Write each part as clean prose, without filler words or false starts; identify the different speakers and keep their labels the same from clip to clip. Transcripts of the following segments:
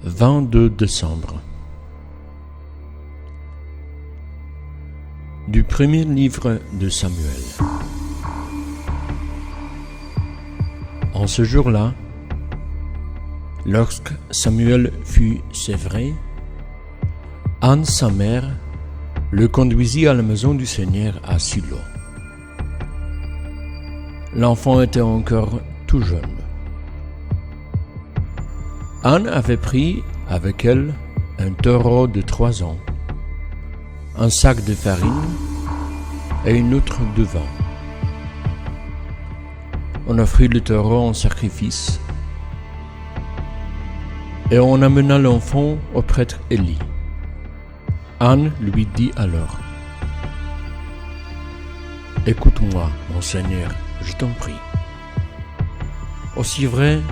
Speaker 1: 22 décembre. Du premier livre de Samuel. En ce jour-là, lorsque Samuel fut sévré, Anne, sa mère, le conduisit à la maison du Seigneur à Silo. L'enfant était encore tout jeune. Anne avait pris avec elle un taureau de 3 ans, un sac de farine et une outre de vin. On offrit le taureau en sacrifice et on amena l'enfant au prêtre Élie. Anne lui dit alors: « Écoute-moi, mon Seigneur, je t'en prie. Aussi vrai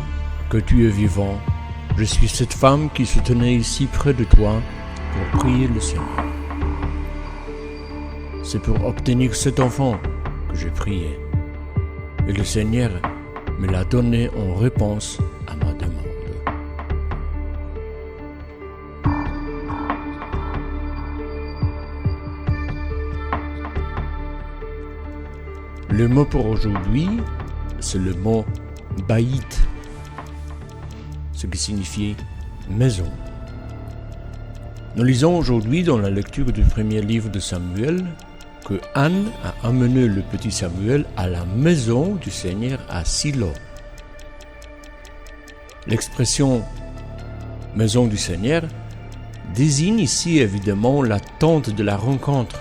Speaker 1: que tu es vivant, je suis cette femme qui se tenait ici près de toi pour prier le Seigneur. C'est pour obtenir cet enfant que j'ai prié, et le Seigneur me l'a donné en réponse à ma demande. » Le mot pour aujourd'hui, c'est le mot « baït », ce qui signifie « maison ». Nous lisons aujourd'hui dans la lecture du premier livre de Samuel que Anne a amené le petit Samuel à la maison du Seigneur à Silo. L'expression « maison du Seigneur » désigne ici évidemment la tente de la rencontre,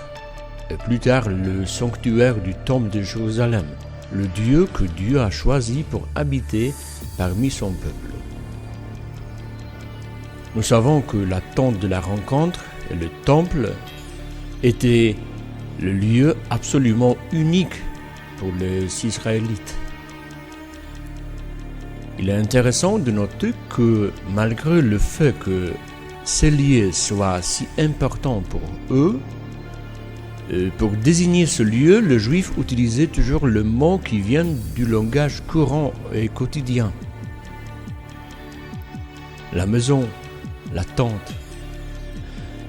Speaker 1: et plus tard le sanctuaire du temple de Jérusalem, le Dieu que Dieu a choisi pour habiter parmi son peuple. Nous savons que la tente de la rencontre et le temple étaient le lieu absolument unique pour les Israélites. Il est intéressant de noter que malgré le fait que ces lieux soient si importants pour eux, pour désigner ce lieu, le juif utilisait toujours le mot qui vient du langage courant et quotidien. La maison, la tente.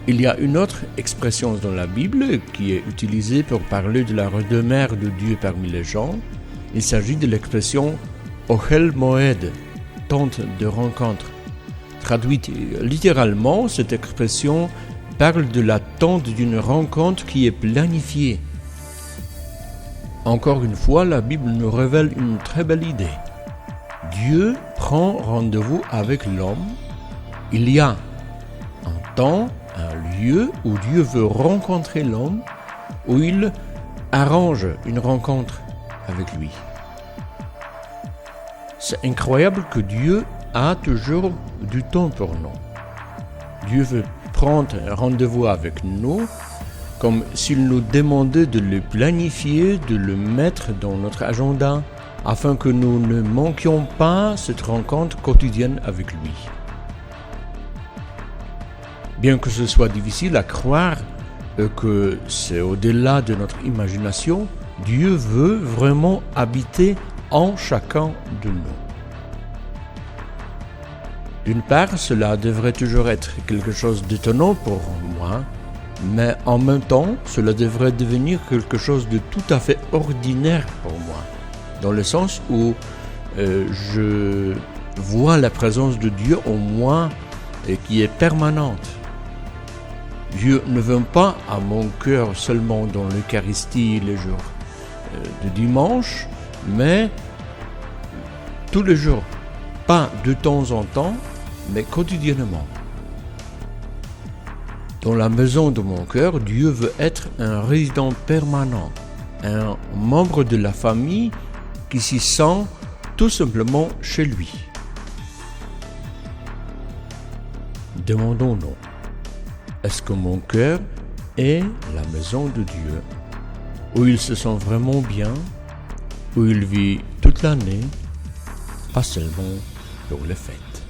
Speaker 1: Il y a une autre expression dans la Bible qui est utilisée pour parler de la demeure de Dieu parmi les gens. Il s'agit de l'expression « Ohel Moed », tente de rencontre. Traduite littéralement, cette expression parle de la tente d'une rencontre qui est planifiée. Encore une fois, la Bible nous révèle une très belle idée. Dieu prend rendez-vous avec l'homme. Il y a un temps, un lieu où Dieu veut rencontrer l'homme, où il arrange une rencontre avec lui. C'est incroyable que Dieu a toujours du temps pour nous. Dieu veut prendre rendez-vous avec nous, comme s'il nous demandait de le planifier, de le mettre dans notre agenda, afin que nous ne manquions pas cette rencontre quotidienne avec lui. Bien que ce soit difficile à croire que c'est au-delà de notre imagination, Dieu veut vraiment habiter en chacun de nous. D'une part, cela devrait toujours être quelque chose d'étonnant pour moi, mais en même temps, cela devrait devenir quelque chose de tout à fait ordinaire pour moi, dans le sens où je vois la présence de Dieu en moi et qui est permanente. Dieu ne vient pas à mon cœur seulement dans l'Eucharistie les jours de dimanche, mais tous les jours, pas de temps en temps, mais quotidiennement. Dans la maison de mon cœur, Dieu veut être un résident permanent, un membre de la famille qui s'y sent tout simplement chez lui. Demandons-nous, est-ce que mon cœur est la maison de Dieu, où il se sent vraiment bien, où il vit toute l'année, pas seulement pour les fêtes?